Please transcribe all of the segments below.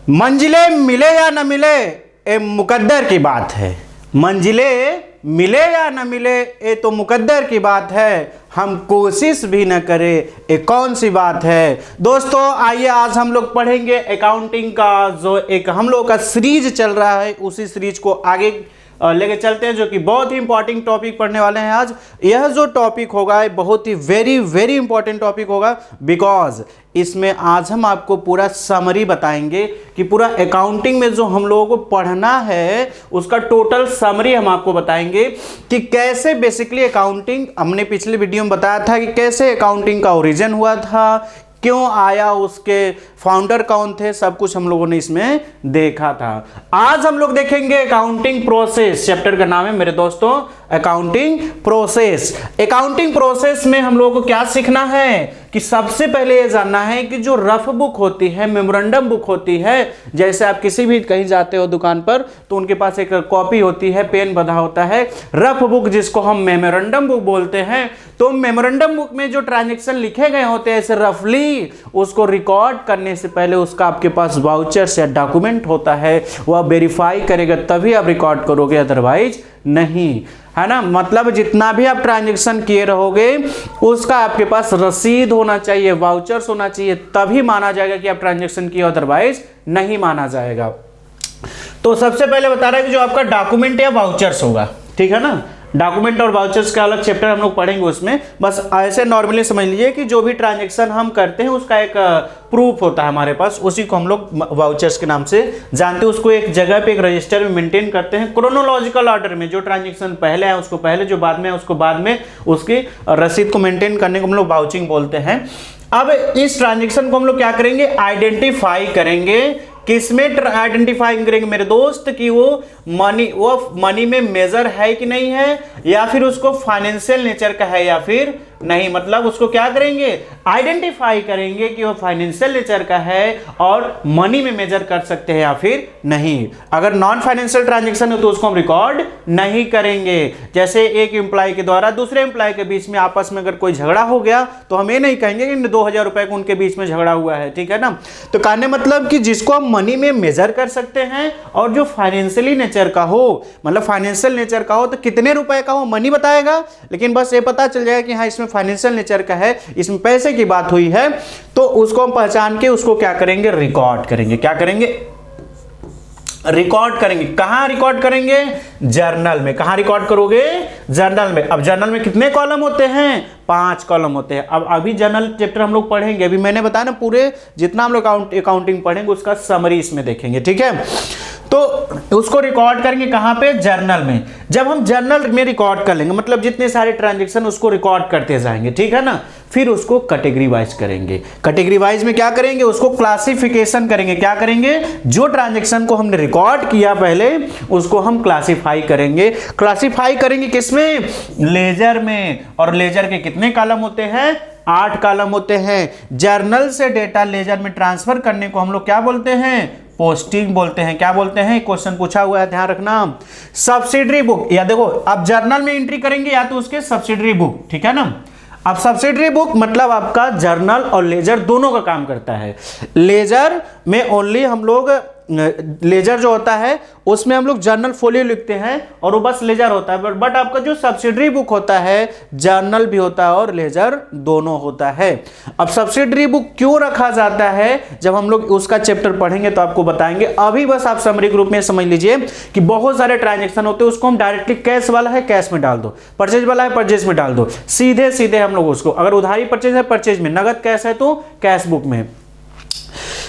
मंजिलें मिले या न मिले ये मुकद्दर की बात है। मंजिलें मिले या न मिले ये तो मुकद्दर की बात है, हम कोशिश भी न करें ये कौन सी बात है। दोस्तों आइए आज हम लोग पढ़ेंगे अकाउंटिंग का जो एक हम लोग का सीरीज चल रहा है, उसी सीरीज को आगे लेके चलते हैं, जो कि बहुत ही इंपॉर्टेंट टॉपिक पढ़ने वाले हैं आज। यह जो टॉपिक होगा बहुत ही वेरी इंपॉर्टेंट टॉपिक होगा, बिकॉज इसमें आज हम आपको पूरा समरी बताएंगे कि पूरा अकाउंटिंग में जो हम लोगों को पढ़ना है उसका टोटल समरी हम आपको बताएंगे कि कैसे बेसिकली अकाउंटिंग, हमने पिछले वीडियो में बताया था कि कैसे अकाउंटिंग का ओरिजिन हुआ था, क्यों आया, उसके फाउंडर कौन थे, सब कुछ हम लोगों ने इसमें देखा था। आज हम लोग देखेंगे अकाउंटिंग प्रोसेस, चैप्टर का नाम है मेरे दोस्तों अकाउंटिंग प्रोसेस। अकाउंटिंग प्रोसेस में हम लोगों को क्या सीखना है कि सबसे पहले ये जानना है कि जो रफ बुक होती है, मेमोरेंडम बुक होती है, जैसे आप किसी भी कहीं जाते हो दुकान पर तो उनके पास एक कॉपी होती है, पेन बंधा होता है, रफ बुक जिसको हम मेमोरेंडम बुक बोलते हैं। तो मेमोरेंडम बुक में जो ट्रांजैक्शन लिखे गए होते हैं ऐसे रफली, उसको रिकॉर्ड करने से पहले उसका आपके पास वाउचर्स या डॉक्यूमेंट होता है, वह वेरीफाई करेगा तभी आप रिकॉर्ड करोगे, अदरवाइज नहीं, है ना। मतलब जितना भी आप ट्रांजैक्शन किए रहोगे उसका आपके पास रसीद होना चाहिए, वाउचर्स होना चाहिए, तभी माना जाएगा कि आप ट्रांजैक्शन किए, अदरवाइज नहीं माना जाएगा। तो सबसे पहले बता रहा है कि जो आपका डॉक्यूमेंट या वाउचर्स होगा, ठीक है ना, डॉक्यूमेंट और वाउचर्स का अलग चैप्टर हम लोग पढ़ेंगे उसमें। बस ऐसे नॉर्मली समझ लीजिए कि जो भी ट्रांजैक्शन हम करते हैं उसका एक प्रूफ होता है हमारे पास, उसी को हम लोग वाउचर्स के नाम से जानते हैं। उसको एक जगह पे एक रजिस्टर में मेंटेन करते हैं क्रोनोलॉजिकल ऑर्डर में, जो ट्रांजैक्शन पहले है उसको पहले, जो बाद में है उसको बाद में, उसकी रसीद को मेंटेन करने को हम लोग वाउचिंग बोलते हैं। अब इस ट्रांजैक्शन को हम लोग क्या करेंगे, आइडेंटिफाई करेंगे। किसमें आइडेंटिफाई करेंगे मेरे दोस्त कि वो मनी में मेजर है कि नहीं है, या फिर उसको फाइनेंशियल नेचर का है या फिर नहीं। मतलब उसको क्या करेंगे, आइडेंटिफाई करेंगे कि वो फाइनेंशियल नेचर का है और मनी में मेजर कर सकते हैं या फिर नहीं। अगर नॉन फाइनेंशियल ट्रांजैक्शन है तो उसको हम रिकॉर्ड नहीं करेंगे। जैसे एक एम्प्लॉय के द्वारा दूसरे एम्प्लॉय के बीच में आपस में अगर कोई झगड़ा हो गया तो हम ये नहीं कहेंगे कि 2000 रुपए को उनके बीच में झगड़ा हुआ है, ठीक है ना। तो कहने मतलब कि जिसको हम मनी में मेजर कर सकते हैं और जो फाइनेंशियली नेचर का हो, मतलब फाइनेंशियल नेचर का हो, तो कितने रुपए का हो मनी बताएगा, लेकिन बस ये पता चल जाएगा कि हाँ इसमें फाइनेंशियल नेचर का है, इसमें पैसे की बात हुई है, तो उसको हम पहचान के उसको क्या करेंगे, रिकॉर्ड करेंगे। क्या करेंगे, रिकॉर्ड करेंगे। कहां रिकॉर्ड करेंगे, जर्नल में। कहां रिकॉर्ड करोगे, जर्नल में। अब जर्नल में कितने कॉलम होते हैं, 5 कॉलम होते हैं। अब अभी जर्नल चैप्टर हम लोग पढ़ेंगे, अभी मैंने बताया ना पूरे जितना हम लोग अकाउंटिंग पढ़ेंगे उसका समरी इसमें देखेंगे, ठीक है। तो उसको रिकॉर्ड करेंगे कहां पे, जर्नल में। जब हम जर्नल में रिकॉर्ड कर लेंगे, मतलब जितने सारे ट्रांजैक्शन उसको रिकॉर्ड करते जाएंगे, ठीक है ना, फिर उसको कैटेगरी वाइज करेंगे। कैटेगरी वाइज में क्या करेंगे, उसको क्लासिफिकेशन करेंगे। क्या करेंगे, जो ट्रांजैक्शन को हमने रिकॉर्ड किया पहले उसको हम क्लासिफाई करेंगे। क्लासिफाई करेंगे किसमें, लेजर में। और लेजर के कितने कॉलम होते हैं, 8 कॉलम होते हैं। जर्नल से डेटा लेजर में ट्रांसफर करने को हम लोग क्या बोलते हैं, पोस्टिंग बोलते हैं। क्या बोलते हैं, क्वेश्चन पूछा हुआ है, ध्यान रखना। सब्सिडरी बुक, या देखो अब जर्नल में एंट्री करेंगे या तो उसके सब्सिडरी बुक, ठीक है ना। अब सब्सिडरी बुक मतलब आपका जर्नल और लेजर दोनों का काम करता है। लेजर में ओनली हम लोग, लेजर जो होता है उसमें हम लोग जर्नल फोलियो लिखते हैं और वो बस लेजर होता है। बट आपका जो सब्सिडरी बुक होता है जर्नल भी होता है और लेजर दोनों होता है। अब सब्सिडरी बुक क्यों रखा जाता है, जब हम लोग उसका चैप्टर पढ़ेंगे तो आपको बताएंगे। अभी बस आप समरी ग्रुप में समझ लीजिए कि बहुत सारे ट्रांजैक्शन होते हैं, उसको हम डायरेक्टली कैश वाला है कैश में डाल दो, परचेज वाला है परचेज में डाल दो, सीधे सीधे हम लोग उसको, अगर उधारी परचेज है परचेज में, नगद कैश है तो कैश बुक में।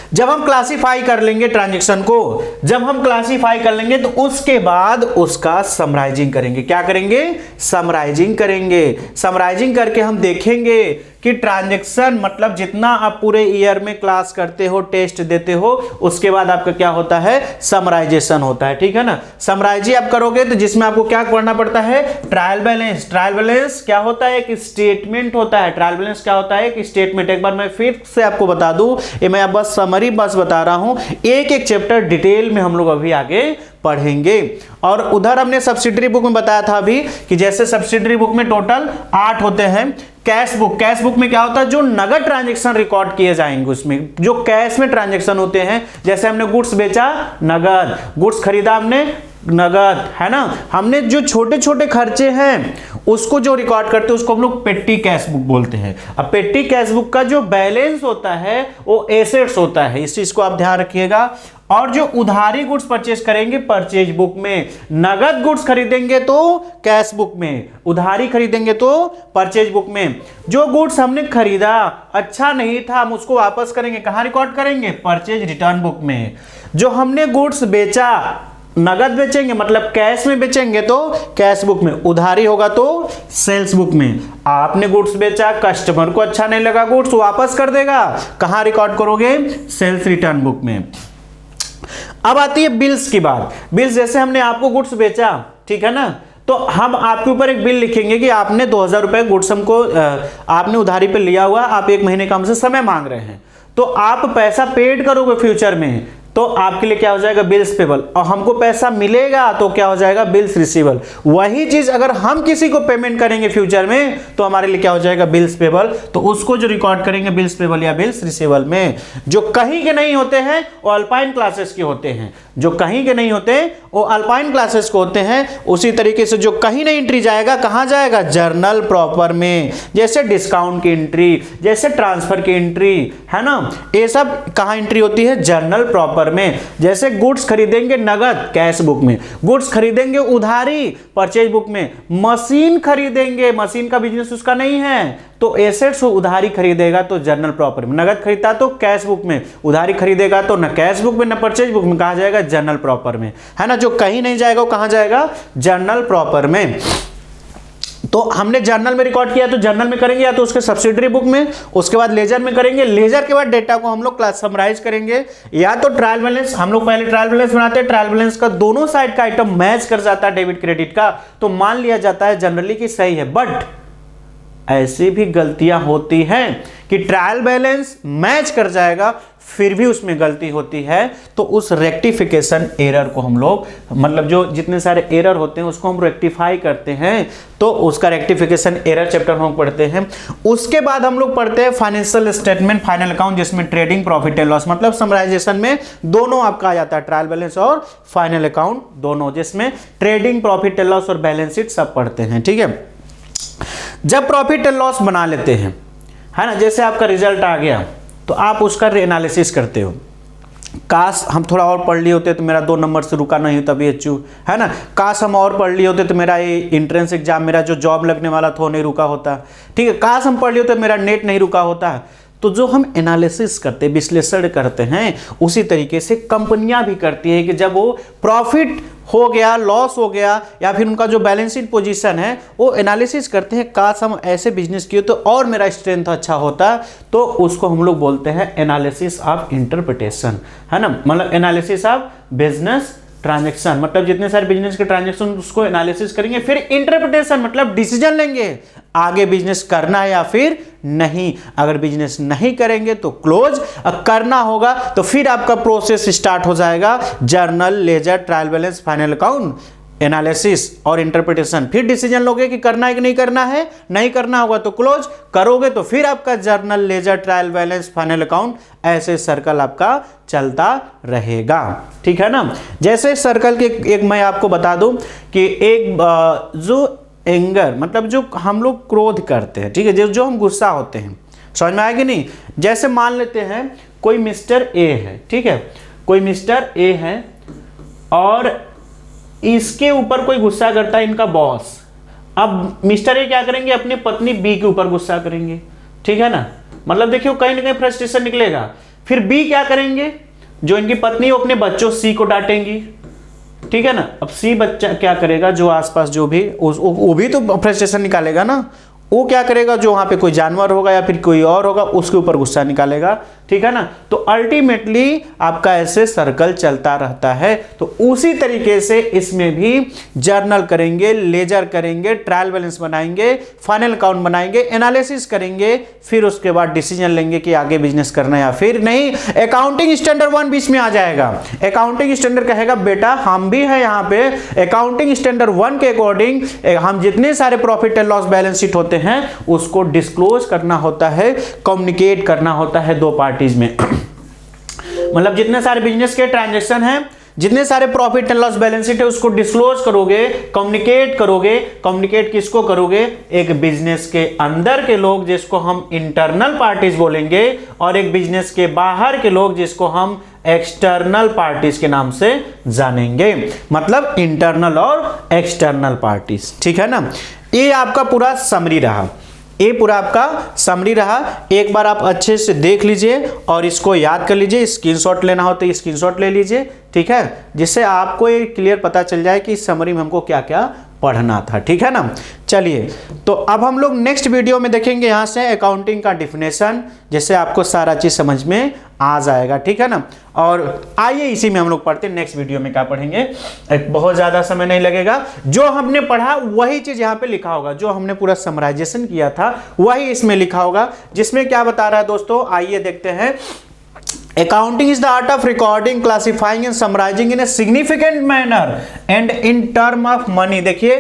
जब हम क्लासिफाई कर लेंगे ट्रांजैक्शन को, जब हम क्लासिफाई कर लेंगे तो उसके बाद उसका समराइजिंग करेंगे। क्या करेंगे, समराइजिंग करेंगे। समराइजिंग करके हम देखेंगे कि ट्रांजैक्शन मतलब जितना आप पूरे ईयर में क्लास करते हो, टेस्ट देते हो, उसके बाद आपका क्या होता है, समराइजेशन होता है, ठीक है ना। समराइजी आप करोगे तो जिसमें आपको क्या करना पड़ता है, ट्रायल बैलेंस। ट्रायल बैलेंस क्या होता है, एक स्टेटमेंट होता है। ट्रायल बैलेंस क्या होता है, एक स्टेटमेंट। एक बार मैं फिर से आपको बता दूं, ये मैं बस समरी बस बता रहा हूं, एक एक चैप्टर डिटेल में हम लोग अभी आगे पढ़ेंगे। और उधर हमने सब्सिडरी बुक में बताया था अभी कि जैसे सब्सिडरी बुक में टोटल 8 होते हैं, कैश बुक, कैश बुक में क्या होता है, जो नगद ट्रांजैक्शन रिकॉर्ड किए जाएंगे, उसमें जो कैश में ट्रांजैक्शन होते हैं, जैसे हमने गुड्स बेचा नगद, गुड्स खरीदा हमने नगद, है ना। हमने जो छोटे छोटे खर्चे हैं उसको जो रिकॉर्ड करते हैं उसको हम लोग पेटी कैश बुक बोलते हैं। अब पेटी कैश बुक का जो बैलेंस होता है वो एसेट्स होता है, इस चीज को आप ध्यान रखिएगा। और जो उधारी गुड्स परचेज करेंगे परचेज बुक में, नगद गुड्स खरीदेंगे तो कैश बुक में, उधारी खरीदेंगे तो परचेज बुक में। जो गुड्स हमने खरीदा अच्छा नहीं था हम उसको वापस करेंगे, कहां रिकॉर्ड करेंगे, परचेज रिटर्न बुक में। जो हमने गुड्स बेचा, नगद बेचेंगे मतलब कैश में बेचेंगे तो कैश बुक में, उधारी होगा तो सेल्स बुक में। आपने गुड्स बेचा, कस्टमर को अच्छा नहीं लगा, गुड्स वापस कर देगा, कहां रिकॉर्ड करोगे, सेल्स रिटर्न बुक में। अब आती है बिल्स की बात। बिल्स, जैसे हमने आपको गुड्स बेचा, ठीक है ना, तो हम आपके ऊपर एक बिल लिखेंगे कि आपने 2000 रुपए गुड्स हमको आपने उधारी पे लिया हुआ, आप 1 महीने का हमसे समय मांग रहे हैं, तो आप पैसा पेड करोगे फ्यूचर में, तो आपके लिए क्या हो जाएगा, बिल्स पेबल। और हमको पैसा मिलेगा तो क्या हो जाएगा, बिल्स रिसीवेबल। वही चीज अगर हम किसी को पेमेंट करेंगे फ्यूचर में तो हमारे लिए क्या हो जाएगा, बिल्स पेबल। तो उसको जो रिकॉर्ड करेंगे बिल्स पेबल या बिल्स रिसीवेबल में। जो कहीं के नहीं होते हैं वो अल्पाइन क्लासेस के होते हैं, जो कहीं के नहीं होते वो अल्पाइन क्लासेस को होते हैं। उसी तरीके से जो कहीं नहीं एंट्री जाएगा, कहां जाएगा, जर्नल प्रॉपर में। जैसे डिस्काउंट की एंट्री, जैसे ट्रांसफर की एंट्री, है ना, ये सब कहां एंट्री होती है, जर्नल प्रॉपर में। जैसे गुड्स खरीदेंगे नगद, कैश बुक में, गुड्स खरीदेंगे उधारी, परचेज बुक में। मशीन खरीदेंगे, मशीन का बिजनेस उसका नहीं है तो एसेट्स उधारी खरीदेगा तो जर्नल प्रॉपर में, नगद खरीदता तो कैश बुक में, उधारी खरीदेगा तो न कैश बुक में न परचेज बुक में, कहा जाएगा जर्नल प्रॉपर में, है ना। जो कहीं नहीं जाएगा वो कहां जाएगा, जर्नल प्रॉपर में। तो हमने जर्नल में रिकॉर्ड किया तो जर्नल में करेंगे, या तो उसके सब्सिडरी बुक में, उसके बाद लेजर में करेंगे। लेजर के बाद डेटा को हम लोग क्लास समराइज करेंगे, या तो ट्रायल बैलेंस, हम लोग पहले ट्रायल बैलेंस बनाते हैं, ट्रायल बैलेंस का दोनों साइड का आइटम मैच कर जाता है डेबिट क्रेडिट का, तो मान लिया जाता है जनरली कि सही है। बट ऐसी भी गलतियां होती हैं कि ट्रायल बैलेंस मैच कर जाएगा फिर भी उसमें गलती होती है, तो उस रेक्टिफिकेशन एरर को हम लोग, मतलब जो जितने सारे एरर होते हैं उसको हम रेक्टिफाई करते हैं, तो उसका रेक्टिफिकेशन एरर चैप्टर हम पढ़ते हैं। उसके बाद हम लोग पढ़ते हैं फाइनेंशियल स्टेटमेंट, फाइनल अकाउंट, जिसमें ट्रेडिंग प्रॉफिट एंड लॉस, मतलब समराइजेशन में दोनों आपका आ जाता है, ट्रायल बैलेंस और फाइनल अकाउंट दोनों, जिसमें ट्रेडिंग प्रॉफिट एंड लॉस और बैलेंस शीट सब पढ़ते हैं, ठीक है। जब प्रॉफिट एंड लॉस बना लेते हैं, है ना, जैसे आपका रिजल्ट आ गया तो आप उसका एनालिसिस करते हो। काश हम थोड़ा और पढ़ लिए होते तो मेरा 2 नंबर से रुका नहीं होता BHU, है ना। काश हम और पढ़ लिए होते तो मेरा ये इंट्रेंस एग्जाम, मेरा जो जॉब लगने वाला था नहीं रुका होता, ठीक है। काश हम पढ़ लिए होते मेरा नेट नहीं रुका होता। तो जो हम एनालिसिस करते, विश्लेषण करते हैं, उसी तरीके से कंपनियां भी करती है कि जब वो प्रॉफिट हो गया, लॉस हो गया, या फिर उनका जो बैलेंस शीट पोजीशन है वो एनालिसिस करते हैं, काश हम ऐसे बिजनेस किए तो और मेरा स्ट्रेंथ अच्छा होता, तो उसको हम लोग बोलते हैं एनालिसिस ऑफ इंटरप्रिटेशन, है ना। मतलब एनालिसिस ऑफ बिजनेस ट्रांजैक्शन, मतलब जितने सारे बिजनेस के ट्रांजैक्शन उसको एनालिसिस करेंगे, फिर इंटरप्रिटेशन मतलब डिसीजन लेंगे आगे बिजनेस करना है या फिर नहीं। अगर बिजनेस नहीं करेंगे तो क्लोज, करना होगा तो फिर आपका प्रोसेस स्टार्ट हो जाएगा, journal, ledger, trial balance, final account, analysis और इंटरप्रिटेशन। फिर डिसीजन लोगे कि करना है कि नहीं करना है, नहीं करना होगा तो क्लोज, करोगे तो फिर आपका journal, ledger, trial balance, final account, ऐसे सर्कल आपका चलता रहेगा, ठीक है ना। जैसे सर्कल के एक मैं आपको बता दूं कि एक जो एंगर, मतलब जो हम लोग क्रोध करते हैं, ठीक है, जो हम गुस्सा होते हैं, समझ में आएगी नहीं। जैसे मान लेते हैं कोई मिस्टर ए है, ठीक है, कोई मिस्टर ए है और इसके ऊपर कोई गुस्सा करता है इनका बॉस। अब मिस्टर ए क्या करेंगे, अपनी पत्नी बी के ऊपर गुस्सा करेंगे, ठीक है ना। मतलब देखियो कहीं ना कहीं फ्रस्ट्रेशन निकलेगा। फिर बी क्या करेंगे, जो इनकी पत्नी वो अपने बच्चों सी को डांटेंगी, ठीक है ना। अब सी बच्चा क्या करेगा, जो आसपास जो भी वो भी तो फ्रस्ट्रेशन निकालेगा ना, वो क्या करेगा, जो वहां पे कोई जानवर होगा या फिर कोई और होगा उसके ऊपर गुस्सा निकालेगा, ठीक है ना। तो अल्टीमेटली आपका ऐसे सर्कल चलता रहता है। तो उसी तरीके से इसमें भी जर्नल करेंगे, लेजर करेंगे, ट्रायल बैलेंस बनाएंगे, फाइनल अकाउंट बनाएंगे, एनालिसिस करेंगे, फिर उसके बाद डिसीजन लेंगे कि आगे बिजनेस करना है या फिर नहीं। अकाउंटिंग स्टैंडर्ड 1 बीच में आ जाएगा। अकाउंटिंग स्टैंडर्ड कहेगा बेटा हम भी है यहाँ पे, अकाउंटिंग स्टैंडर्ड 1 के अकॉर्डिंग हम जितने सारे profit and loss balance sheet होते हैं उसको डिस्क्लोज करना होता है, कम्युनिकेट करना होता है दो पार्टीज में। मतलब जितने सारे बिजनेस के ट्रांजैक्शन हैं, जितने सारे profit and loss balance sheet है उसको डिस्क्लोज करोगे, कम्युनिकेट करोगे। कम्युनिकेट किसको करोगे? एक बिजनेस के अंदर के लोग जिसको हम इंटरनल पार्टीज बोलेंगे, और एक बिजनेस के बाहर के लोग जिसको हम एक्सटर्नल पार्टीज के नाम से जानेंगे। मतलब इंटरनल और एक्सटर्नल पार्टीज, ठीक है ना। ये आपका पूरा समरी रहा, ये पूरा आपका समरी रहा। एक बार आप अच्छे से देख लीजिए और इसको याद कर लीजिए। स्क्रीनशॉट लेना हो तो स्क्रीनशॉट ले लीजिए, ठीक है, जिससे आपको ये क्लियर पता चल जाए कि समरी में हमको क्या क्या पढ़ना था, ठीक है ना। चलिए, तो अब हम लोग नेक्स्ट वीडियो में देखेंगे यहाँ से अकाउंटिंग का डिफिनेशन, जिससे आपको सारा चीज समझ में आ जाएगा, ठीक है ना। और आइए इसी में हम लोग पढ़ते हैं, नेक्स्ट वीडियो में क्या पढ़ेंगे, एक बहुत ज्यादा समय नहीं लगेगा। जो हमने पढ़ा वही चीज यहाँ पे लिखा होगा, जो हमने पूरा समराइजेशन किया था वही इसमें लिखा होगा। जिसमें क्या बता रहा है दोस्तों, आइए देखते हैं। Accounting is the art of recording, classifying and summarizing in a significant manner and in term of money। देखिए,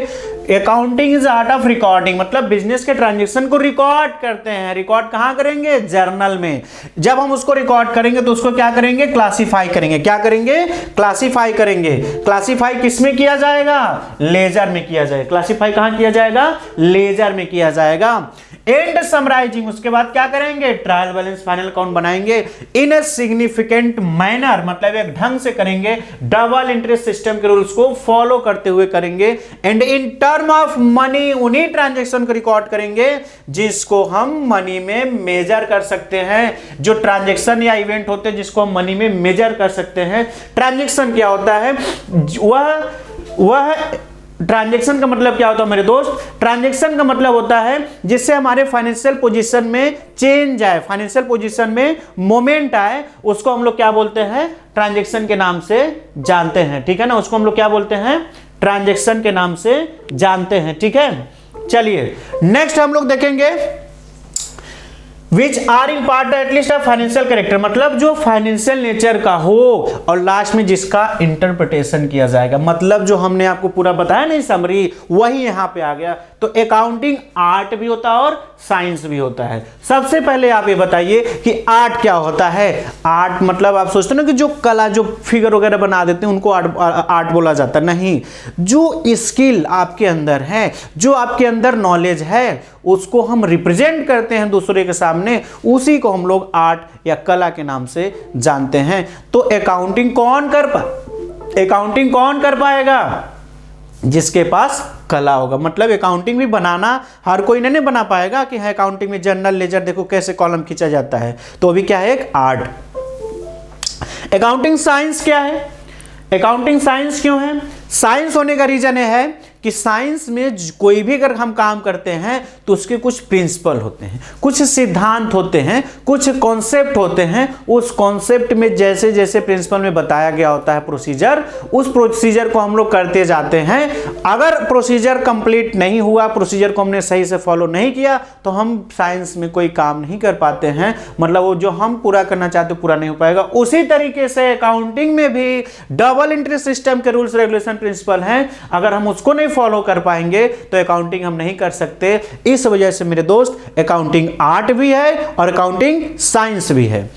accounting is art of recording, मतलब बिजनेस के ट्रांजैक्शन को रिकॉर्ड करते हैं। रिकॉर्ड कहां करेंगे? जर्नल में। जब हम उसको रिकॉर्ड करेंगे तो उसको क्या करेंगे? क्लासिफाई करेंगे। क्या करेंगे? क्लासिफाई करेंगे। क्लासिफाई किस में किया जाएगा? लेजर में किया जाएगा। क्लासिफाई कहां किया जाएगा? लेजर में किया जाएगा। एंड समराइजिंग, उसके बाद क्या करेंगे? ट्रायल बैलेंस फाइनल अकाउंट बनाएंगे इन ए सिग्निफिकेंट मैनर, मतलब एक ढंग से करेंगे, डबल इंटरेस्ट सिस्टम के रूल्स को फॉलो करते हुए करेंगे। And in term of money, उन्हीं ट्रांजैक्शन को रिकॉर्ड करेंगे जिसको हम मनी में मेजर कर सकते हैं। जो ट्रांजैक्शन या इवेंट होते हैं जिसको हम मनी में मेजर कर सकते हैं। ट्रांजैक्शन क्या होता है? वह ट्रांजैक्शन का मतलब क्या होता है मेरे दोस्त? ट्रांजैक्शन का मतलब होता है जिससे हमारे फाइनेंशियल पोजीशन में चेंज आए, फाइनेंशियल पोजीशन में मोमेंट आए, उसको हम लोग क्या बोलते हैं? ट्रांजैक्शन के नाम से जानते हैं, ठीक है ना। उसको हम लोग क्या बोलते हैं? ट्रांजैक्शन के नाम से जानते हैं, ठीक है। चलिए नेक्स्ट हम लोग देखेंगे which are in part at least of financial character, मतलब जो फाइनेंशियल नेचर का हो और लास्ट में जिसका इंटरप्रिटेशन किया जाएगा। मतलब जो हमने आपको पूरा बताया नहीं समरी, वही यहां पे आ गया। तो अकाउंटिंग आर्ट भी होता है और साइंस भी होता है। सबसे पहले आप ये बताइए कि आर्ट क्या होता है? आर्ट मतलब आप सोचते हो ना कि जो कला, जो फिगर वगैरह बना देते हैं उनको आर्ट बोला जाता है। नहीं, जो स्किल आपके अंदर है, जो आपके अंदर नॉलेज है, उसको हम रिप्रेजेंट करते हैं दूसरे के सामने, उसी को हम लोग आर्ट या कला के नाम से जानते हैं। तो अकाउंटिंग कौन कर पाएगा? जिसके पास कला होगा। मतलब अकाउंटिंग भी बनाना हर कोई नहीं बना पाएगा कि है अकाउंटिंग में जर्नल लेजर देखो कैसे कॉलम खींचा जाता है, तो अभी क्या है? एक आर्ट। अकाउंटिंग साइंस क्या है? अकाउंटिंग साइंस क्यों है? साइंस होने का रीजन है कि साइंस में कोई भी अगर हम काम करते हैं तो उसके कुछ प्रिंसिपल होते हैं, कुछ सिद्धांत होते हैं, कुछ कॉन्सेप्ट होते हैं। उस कॉन्सेप्ट में जैसे जैसे प्रिंसिपल में बताया गया होता है प्रोसीजर, उस प्रोसीजर को हम लोग करते जाते हैं। अगर प्रोसीजर कंप्लीट नहीं हुआ, प्रोसीजर को हमने सही से फॉलो नहीं किया, तो हम साइंस में कोई काम नहीं कर पाते हैं। मतलब वो जो हम पूरा करना चाहते पूरा नहीं हो पाएगा। उसी तरीके से अकाउंटिंग में भी डबल इंटरेस्ट सिस्टम के रूल्स रेगुलेशन प्रिंसिपल हैं, अगर हम उसको नहीं फॉलो कर पाएंगे तो अकाउंटिंग हम नहीं कर सकते। इस वजह से मेरे दोस्त अकाउंटिंग आर्ट भी है और अकाउंटिंग साइंस भी है।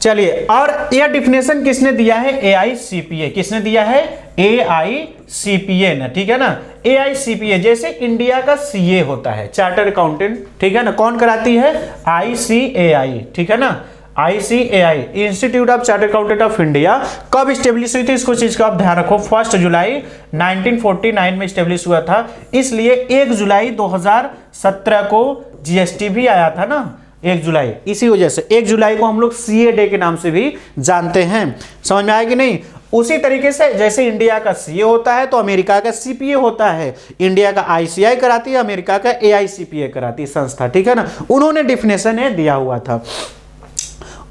चलिए, और यह डिफिनेशन किसने दिया है? AICPA। किसने दिया है? AICPA ना, ठीक है ना। AICPA जैसे इंडिया का CA होता है, चार्टर्ड अकाउंटेंट, ठीक है ना। कौन कराती है? ICAI, ठीक है ना। ICAI institute of chartered accountant of India कब स्टेब्लिश हुई थी? इसको चीज का आप ध्यान रखो। 1 जुलाई 1949 में स्टेब्लिश हुआ था। इसलिए 1 जुलाई 2017 को GST भी आया था ना, 1 जुलाई। इसी वजह से 1 जुलाई को हम लोग CA डे के नाम से भी जानते हैं। समझ में आया कि नहीं? उसी तरीके से जैसे इंडिया का CA होता है तो अमेरिका का CPA होता है। इंडिया का ICAI कराती है, अमेरिका का AICPA कराती है संस्था, ठीक है ना। उन्होंने डिफिनेशन दिया हुआ था।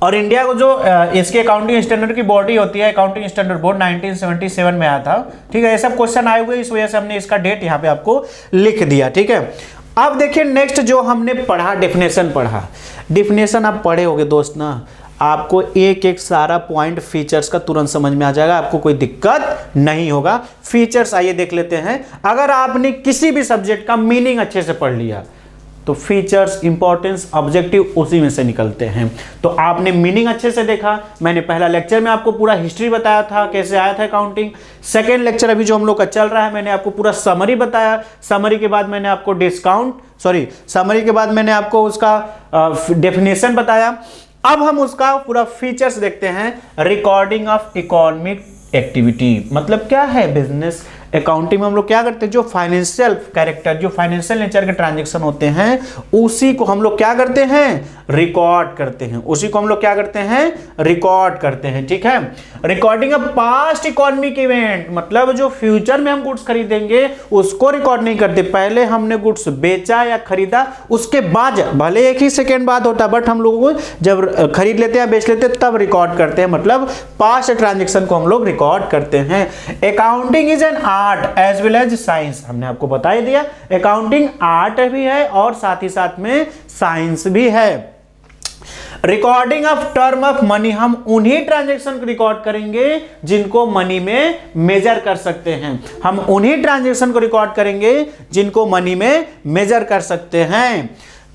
और इंडिया को जो इसके अकाउंटिंग स्टैंडर्ड की बॉडी होती है, अकाउंटिंग स्टैंडर्ड बोर्ड 1977 में आया था, ठीक है। ये सब क्वेश्चन आए हुए, इस वजह से हमने इसका डेट यहाँ पे आपको लिख दिया, ठीक है। अब देखिए नेक्स्ट जो हमने पढ़ा, डेफिनेशन पढ़ा। डेफिनेशन आप पढ़े होगे दोस्त ना, आपको एक एक सारा पॉइंट फीचर्स का तुरंत समझ में आ जाएगा, आपको कोई दिक्कत नहीं होगा। फीचर्स आइए देख लेते हैं। अगर आपने किसी भी सब्जेक्ट का मीनिंग अच्छे से पढ़ लिया, तो फीचर्स, इंपॉर्टेंस, ऑब्जेक्टिव उसी में से निकलते हैं। तो आपने मीनिंग अच्छे से देखा। मैंने पहला लेक्चर में आपको पूरा हिस्ट्री बताया था, कैसे आया था अकाउंटिंग। सेकेंड लेक्चर अभी जो हम लोग का चल रहा है, मैंने आपको पूरा समरी बताया। समरी के बाद मैंने आपको समरी के बाद मैंने आपको उसका डेफिनेशन बताया। अब हम उसका पूरा फीचर्स देखते हैं। रिकॉर्डिंग ऑफ इकोनॉमिक एक्टिविटी मतलब क्या है? बिजनेस अकाउंटिंग में हम लोग क्या करते हैं, जो फाइनेंशियल कैरेक्टर, जो फाइनेंशियल नेचर के ट्रांजैक्शन होते हैं, उसी को हम लोग क्या करते हैं, रिकॉर्ड करते हैं। उसी को हम लोग क्या करते हैं, रिकॉर्ड करते हैं। ठीक है। Recording of past economic event मतलब जो फ्यूचर में हम गुड्स खरीदेंगे उसको रिकॉर्ड नहीं करते। पहले हमने गुड्स बेचा या खरीदा, उसके बाद भले एक ही सेकेंड बाद होता है, बट हम लोगों को जब खरीद लेते हैं, बेच लेते हैं, तब रिकॉर्ड करते हैं। मतलब पास्ट ट्रांजेक्शन को हम लोग रिकॉर्ड करते हैं। Accounting is an art as well as science, हमने आपको बता ही दिया। अकाउंटिंग आर्ट भी है और साथ ही साथ में साइंस भी है। Recording of term of money, हम उन्हीं ट्रांजैक्शन को रिकॉर्ड करेंगे जिनको मनी में मेजर कर सकते हैं। हम उन्हीं ट्रांजैक्शन को रिकॉर्ड करेंगे जिनको मनी में मेजर कर सकते हैं।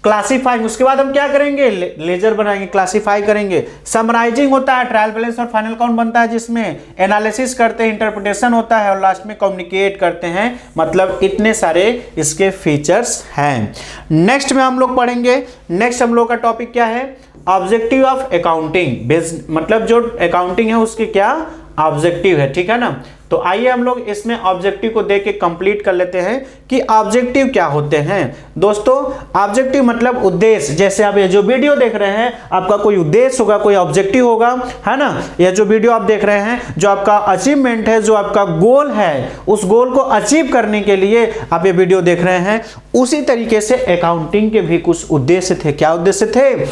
क्लासिफाइंग, उसके बाद हम क्या करेंगे, लेजर बनाएंगे, क्लासिफाई करेंगे। समराइजिंग होता है, ट्रायल बैलेंस और फाइनल काउंट बनता है, जिसमें एनालिसिस करते हैं, इंटरप्रिटेशन होता है और लास्ट में कम्युनिकेट करते हैं। मतलब इतने सारे इसके फीचर्स हैं। नेक्स्ट में हम लोग पढ़ेंगे, नेक्स्ट हम लोग का टॉपिक क्या है, ऑब्जेक्टिव ऑफ अकाउंटिंग। मतलब जो अकाउंटिंग है उसके क्या ऑब्जेक्टिव है। ठीक है ना। तो आइए हम लोग इसमें ऑब्जेक्टिव को देख के कंप्लीट कर लेते हैं कि ऑब्जेक्टिव क्या होते हैं। दोस्तों ऑब्जेक्टिव मतलब उद्देश्य। जैसे आप ये जो वीडियो देख रहे हैं, आपका कोई उद्देश्य होगा, कोई ऑब्जेक्टिव होगा, है ना। यह जो वीडियो आप देख रहे हैं, जो आपका अचीवमेंट है, जो आपका गोल है, उस गोल को अचीव करने के लिए आप ये वीडियो देख रहे हैं। उसी तरीके से अकाउंटिंग के भी कुछ उद्देश्य थे। क्या उद्देश्य थे?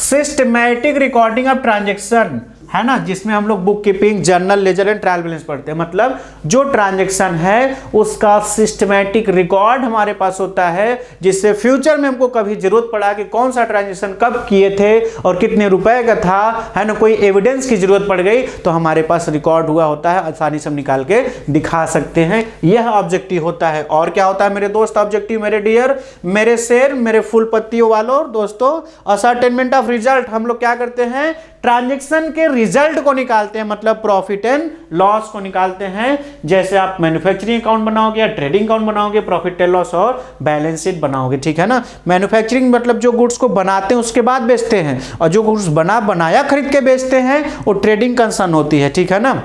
सिस्टमैटिक रिकॉर्डिंग ऑफ ट्रांजैक्शन, है ना, जिसमें हम लोग book keeping, journal, ledger and trial balance पढ़ते हैं। मतलब जो ट्रांजैक्शन है उसका सिस्टमैटिक रिकॉर्ड हमारे पास होता है, जिससे फ्यूचर में हमको कभी जरूरत पड़ा कि कौन सा ट्रांजैक्शन कब किए थे और कितने रुपए का था, है ना, कोई एविडेंस की जरूरत पड़ गई तो हमारे पास रिकॉर्ड हुआ होता है, आसानी से हम निकाल के दिखा सकते हैं। यह ऑब्जेक्टिव होता है। और क्या होता है मेरे दोस्त ऑब्जेक्टिव, मेरे डियर, मेरे शेर, मेरे फूल पत्तियों वालों दोस्तों, असर्टेनमेंट ऑफ रिजल्ट। हम लोग क्या करते हैं, ट्रांजैक्शन के रिजल्ट को निकालते हैं, मतलब प्रॉफिट एंड लॉस को निकालते हैं। जैसे आप मैन्युफैक्चरिंग अकाउंट बनाओगे या ट्रेडिंग अकाउंट बनाओगे, प्रॉफिट एंड लॉस और बैलेंस शीट बनाओगे। ठीक है ना। मैन्युफैक्चरिंग मतलब जो गुड्स को बनाते हैं उसके बाद बेचते हैं, और जो गुड्स बनाया खरीद के बेचते हैं वो ट्रेडिंग कंसर्न होती है। ठीक है ना।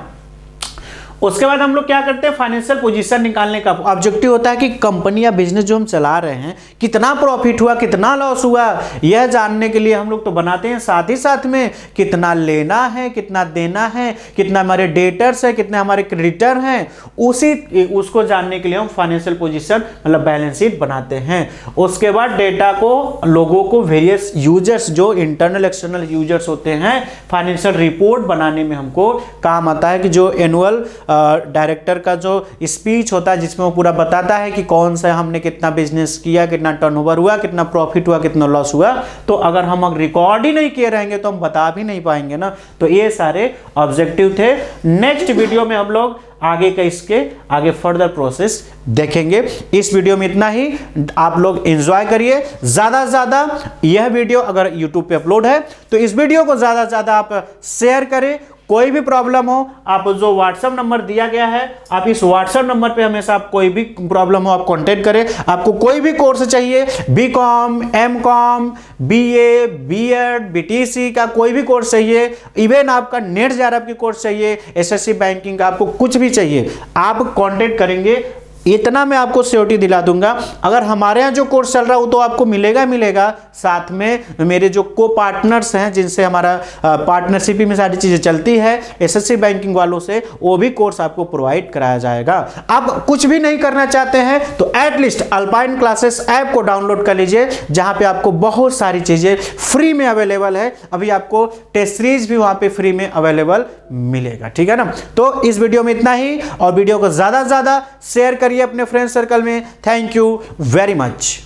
उसके बाद हम लोग क्या करते हैं, फाइनेंशियल पोजीशन निकालने का ऑब्जेक्टिव होता है कि कंपनी या बिजनेस जो हम चला रहे हैं कितना प्रॉफिट हुआ, कितना लॉस हुआ, यह जानने के लिए हम लोग तो बनाते हैं। साथ ही साथ में कितना लेना है, कितना देना है, कितना हमारे डेटर्स है, कितने हमारे क्रेडिटर हैं, उसको जानने के लिए हम फाइनेंशियल पोजीशन मतलब बैलेंस शीट बनाते हैं। उसके बाद डेटा को लोगों को वेरियस यूजर्स, जो इंटरनल एक्सटर्नल यूजर्स होते हैं, फाइनेंशियल रिपोर्ट बनाने में हमको काम आता है। कि जो एनुअल डायरेक्टर का जो स्पीच होता है जिसमें वो पूरा बताता है कि कौन सा हमने कितना बिजनेस किया, कितना टर्नओवर हुआ, कितना प्रॉफिट हुआ, कितना लॉस हुआ। तो अगर हम रिकॉर्ड ही नहीं किए रहेंगे तो हम बता भी नहीं पाएंगे ना। तो ये सारे ऑब्जेक्टिव थे। नेक्स्ट वीडियो में हम लोग आगे का इसके आगे फर्दर प्रोसेस देखेंगे। इस वीडियो में इतना ही। आप लोग एंजॉय करिए ज़्यादा से ज़्यादा। यह वीडियो अगर यूट्यूब पे अपलोड है तो इस वीडियो को ज़्यादा से ज़्यादा आप शेयर करें। कोई भी प्रॉब्लम हो, आप जो व्हाट्सएप नंबर दिया गया है, आप इस व्हाट्सएप नंबर पे हमेशा आप कोई भी प्रॉब्लम हो आप कांटेक्ट करें। आपको कोई भी कोर्स चाहिए, BCom, MCom, BA, BEd, BTC का कोई भी कोर्स चाहिए, इवन आपका नेट जेआरएफ की कोर्स चाहिए, एसएससी बैंकिंग का, आपको कुछ भी चाहिए, आप कांटेक्ट करेंगे। इतना मैं आपको सिक्योरिटी दिला दूंगा। अगर हमारे यहाँ जो कोर्स चल रहा है वो तो आपको मिलेगा, साथ में मेरे जो को पार्टनर्स हैं जिनसे हमारा पार्टनरशिप में सारी चीज़ें चलती है, एसएससी बैंकिंग वालों से, वो भी कोर्स आपको प्रोवाइड कराया जाएगा। आप कुछ भी नहीं करना चाहते हैं तो एटलीस्ट अल्पाइन क्लासेस ऐप को डाउनलोड कर लीजिए, जहाँ पे आपको बहुत सारी चीज़ें फ्री में अवेलेबल है। अभी आपको टेस्ट सीरीज भी वहाँ पे फ्री में अवेलेबल मिलेगा। ठीक है ना। तो इस वीडियो में इतना ही, और वीडियो को ज़्यादा से ज़्यादा शेयर करिए अपने फ्रेंड सर्कल में। Thank you very much.